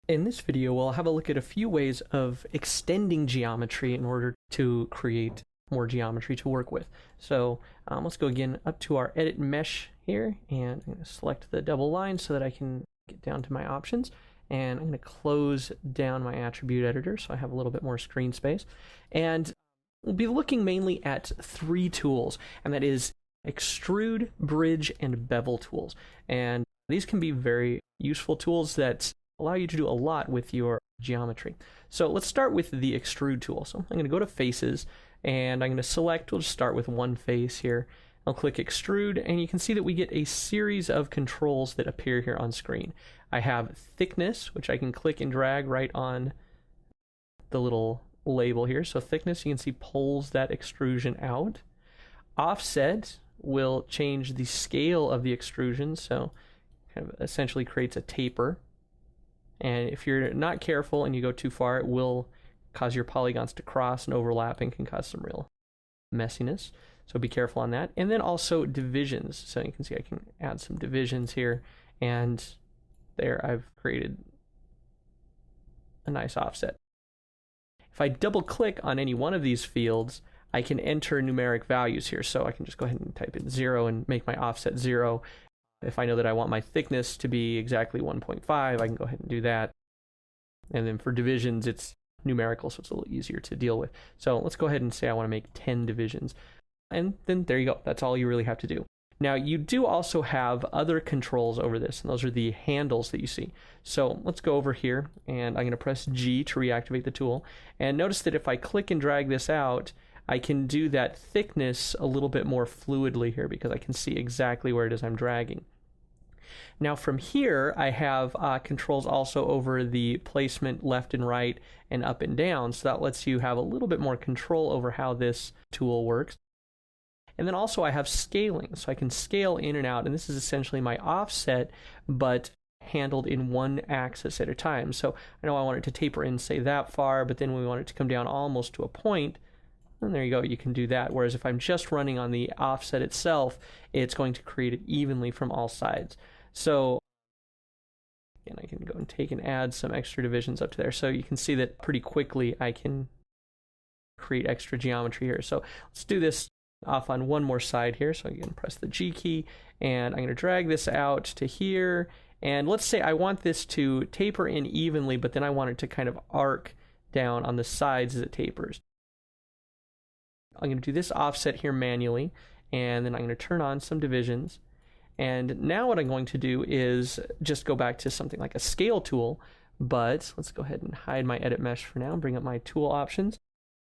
In this video, we'll have a look at a few ways of extending geometry in order to create more geometry to work with. So let's go again up to our edit mesh here, and I'm going to select the double line so that I can get down to my options. And I'm going to close down my attribute editor so I have a little bit more screen space. And we'll be looking mainly at three tools, and that is extrude, bridge, and bevel tools. And these can be very useful tools that allow you to do a lot with your geometry. So let's start with the extrude tool. So I'm going to go to faces, and I'm going to select, we'll just start with one face here. I'll click extrude, and you can see that we get a series of controls that appear here on screen. I have thickness, which I can click and drag right on the little label here. So thickness, you can see, pulls that extrusion out. Offset will change the scale of the extrusion, so kind of essentially creates a taper. And if you're not careful and you go too far, it will cause your polygons to cross and overlap and can cause some real messiness. So be careful on that. And then also divisions. So you can see I can add some divisions here, and there I've created a nice offset. If I double click on any one of these fields, I can enter numeric values here. So I can just go ahead and type in 0 and make my offset 0. If I know that I want my thickness to be exactly 1.5, I can go ahead and do that. And then for divisions, it's numerical, so it's a little easier to deal with. So let's go ahead and say I want to make 10 divisions. And then there you go. That's all you really have to do. Now, you do also have other controls over this, and those are the handles that you see. So let's go over here, and I'm going to press G to reactivate the tool. And notice that if I click and drag this out, I can do that thickness a little bit more fluidly here because I can see exactly where it is I'm dragging. Now from here, I have controls also over the placement left and right and up and down, so that lets you have a little bit more control over how this tool works. And then also I have scaling, so I can scale in and out, and this is essentially my offset, but handled in one axis at a time. So I know I want it to taper in, say, that far, but then we want it to come down almost to a point. And there you go, you can do that. Whereas if I'm just running on the offset itself, it's going to create it evenly from all sides. So, and I can go and take and add some extra divisions up to there. So you can see that pretty quickly I can create extra geometry here. So let's do this off on one more side here. So again, press the G key, and I'm going to drag this out to here. And let's say I want this to taper in evenly, but then I want it to kind of arc down on the sides as it tapers. I'm going to do this offset here manually, and then I'm going to turn on some divisions. And now what I'm going to do is just go back to something like a scale tool, but let's go ahead and hide my edit mesh for now and bring up my tool options.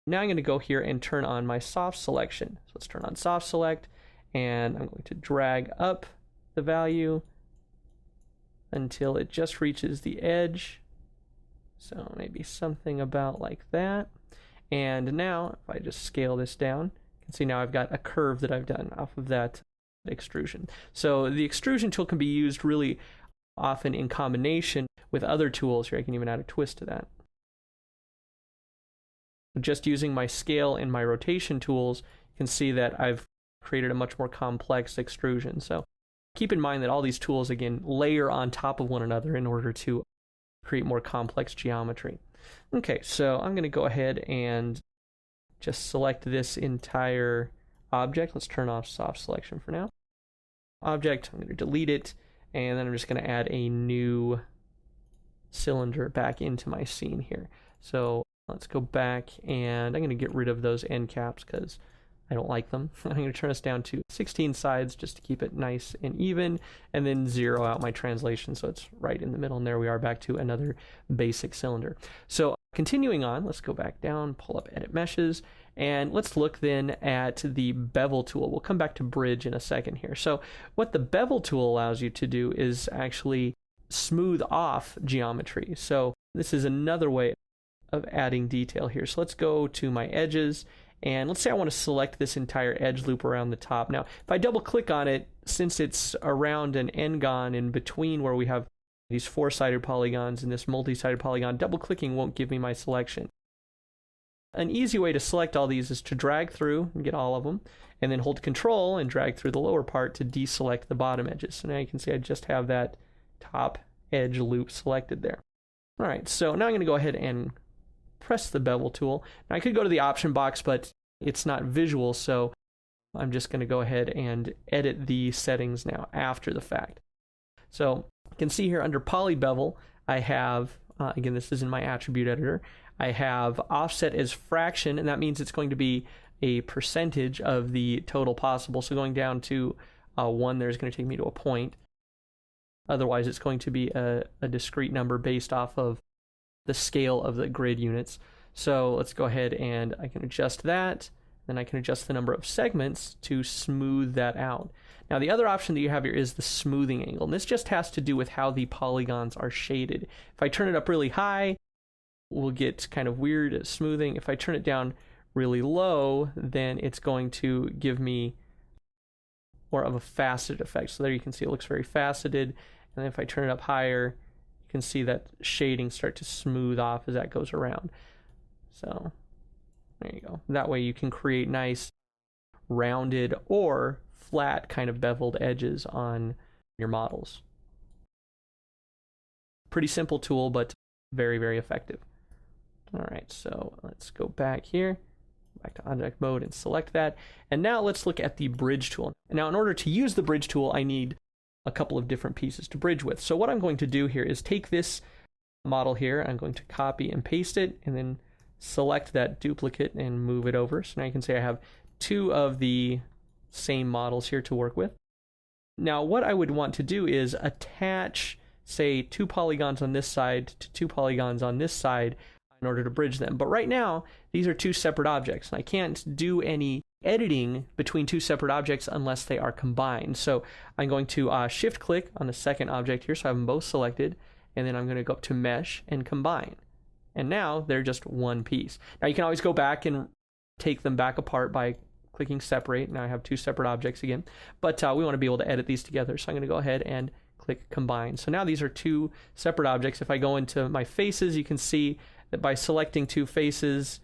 Now I'm going to go here and turn on my soft selection. So let's turn on soft select, and I'm going to drag up the value until it just reaches the edge. So maybe something about like that. And now, if I just scale this down, you can see now I've got a curve that I've done off of that extrusion. So the extrusion tool can be used really often in combination with other tools. Here I can even add a twist to that. Just using my scale and my rotation tools, you can see that I've created a much more complex extrusion. So keep in mind that all these tools, again, layer on top of one another in order to create more complex geometry. Okay, so I'm going to go ahead and just select this entire object. Let's turn off soft selection for now. Object, I'm going to delete it, and then I'm just going to add a new cylinder back into my scene here. So let's go back, and I'm going to get rid of those end caps because I don't like them. I'm going to turn this down to 16 sides just to keep it nice and even, and then zero out my translation so it's right in the middle, and there we are back to another basic cylinder. So continuing on, let's go back down, pull up edit meshes, and let's look then at the bevel tool. We'll come back to bridge in a second here. So what the bevel tool allows you to do is actually smooth off geometry. So this is another way of adding detail here. So let's go to my edges, and let's say I want to select this entire edge loop around the top. Now, if I double click on it, since it's around an n-gon in between where we have these four-sided polygons and this multi-sided polygon, double clicking won't give me my selection. An easy way to select all these is to drag through and get all of them, and then hold Control and drag through the lower part to deselect the bottom edges. So now you can see I just have that top edge loop selected there. All right, so now I'm going to go ahead and press the bevel tool. Now I could go to the option box, but it's not visual, so I'm just going to go ahead and edit the settings now after the fact. So you can see here under poly bevel, I have, again, this is in my attribute editor, I have offset as fraction, and that means it's going to be a percentage of the total possible. So going down to 1 there is going to take me to a point. Otherwise, it's going to be a discrete number based off of the scale of the grid units. So let's go ahead and I can adjust that. Then I can adjust the number of segments to smooth that out. Now, the other option that you have here is the smoothing angle. And this just has to do with how the polygons are shaded. If I turn it up really high, we'll get kind of weird at smoothing. If I turn it down really low, then it's going to give me more of a faceted effect. So there you can see it looks very faceted. And then if I turn it up higher, you can see that shading start to smooth off as that goes around. So there you go. That way you can create nice rounded or flat kind of beveled edges on your models. Pretty simple tool, but very, very effective. All right, so let's go back here, back to object mode and select that. And now let's look at the bridge tool. Now, in order to use the bridge tool, I need a couple of different pieces to bridge with. So what I'm going to do here is take this model here, I'm going to copy and paste it, and then select that duplicate and move it over. So now you can see I have 2 of the same models here to work with. Now what I would want to do is attach, say, 2 polygons on this side to 2 polygons on this side in order to bridge them. But right now, these are 2 separate objects, and I can't do any editing between 2 separate objects unless they are combined. So I'm going to shift click on the second object here, so I have them both selected, and then I'm going to go up to mesh and combine. And now they're just one piece. Now you can always go back and take them back apart by clicking separate. Now I have 2 separate objects again, but we want to be able to edit these together. So I'm going to go ahead and click combine. So now these are 2 separate objects. If I go into my faces, you can see that by selecting 2 faces,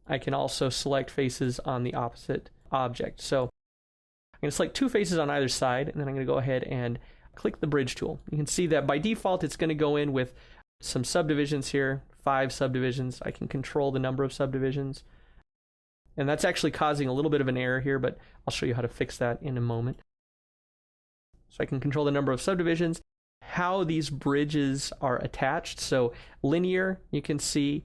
I can also select faces on the opposite object. So I'm going to select 2 faces on either side, and then I'm going to go ahead and click the bridge tool. You can see that by default, it's going to go in with some subdivisions here, 5 subdivisions. I can control the number of subdivisions. And that's actually causing a little bit of an error here, but I'll show you how to fix that in a moment. So I can control the number of subdivisions, how these bridges are attached. So linear, you can see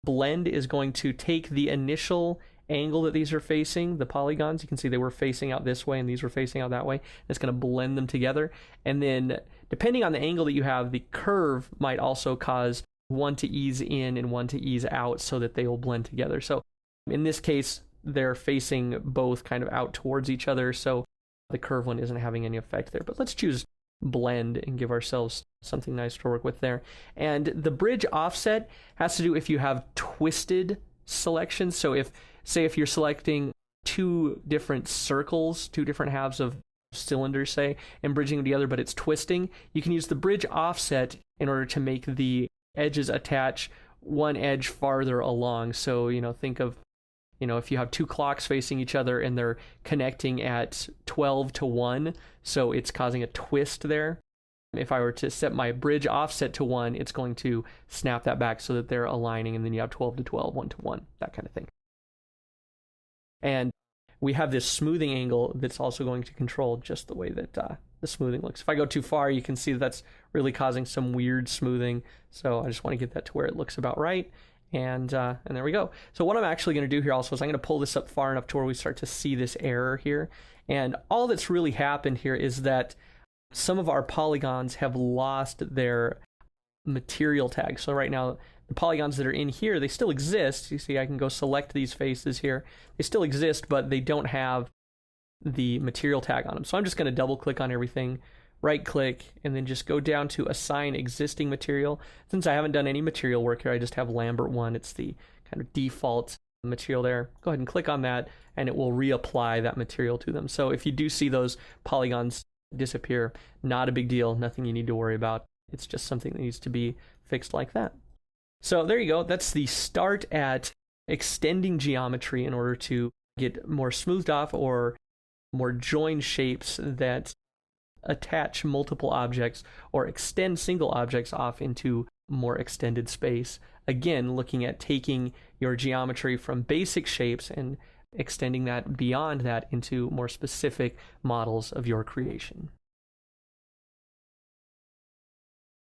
blend is going to take the initial angle that these are facing, the polygons. You can see they were facing out this way and these were facing out that way. It's going to blend them together. And then depending on the angle that you have, the curve might also cause one to ease in and one to ease out so that they will blend together. So in this case, they're facing both kind of out towards each other, so the curve one isn't having any effect there. But let's choose blend and give ourselves something nice to work with there. And the bridge offset has to do if you have twisted selections. So if, say, if you're selecting 2 different circles, 2 different halves of cylinders, say, and bridging them together, but it's twisting, you can use the bridge offset in order to make the edges attach one edge farther along. So, think of, if you have 2 clocks facing each other and they're connecting at 12 to 1, so it's causing a twist there. If I were to set my bridge offset to 1, it's going to snap that back so that they're aligning, and then you have 12 to 12, 1 to 1, that kind of thing. And we have this smoothing angle that's also going to control just the way that the smoothing looks. If I go too far, you can see that's really causing some weird smoothing. So I just want to get that to where it looks about right. And there we go. So what I'm actually going to do here also is I'm going to pull this up far enough to where we start to see this error here. And all that's really happened here is that some of our polygons have lost their material tag. So right now, the polygons that are in here, they still exist. You see, I can go select these faces here. They still exist, but they don't have the material tag on them. So I'm just going to double click on everything, right click, and then just go down to assign existing material. Since I haven't done any material work here, I just have Lambert 1. It's the kind of default material there. Go ahead and click on that, and it will reapply that material to them. So if you do see those polygons disappear, not a big deal, nothing you need to worry about. It's just something that needs to be fixed like that. So there you go. That's the start at extending geometry in order to get more smoothed off or more joined shapes that attach multiple objects or extend single objects off into more extended space. Again, looking at taking your geometry from basic shapes and extending that beyond that into more specific models of your creation.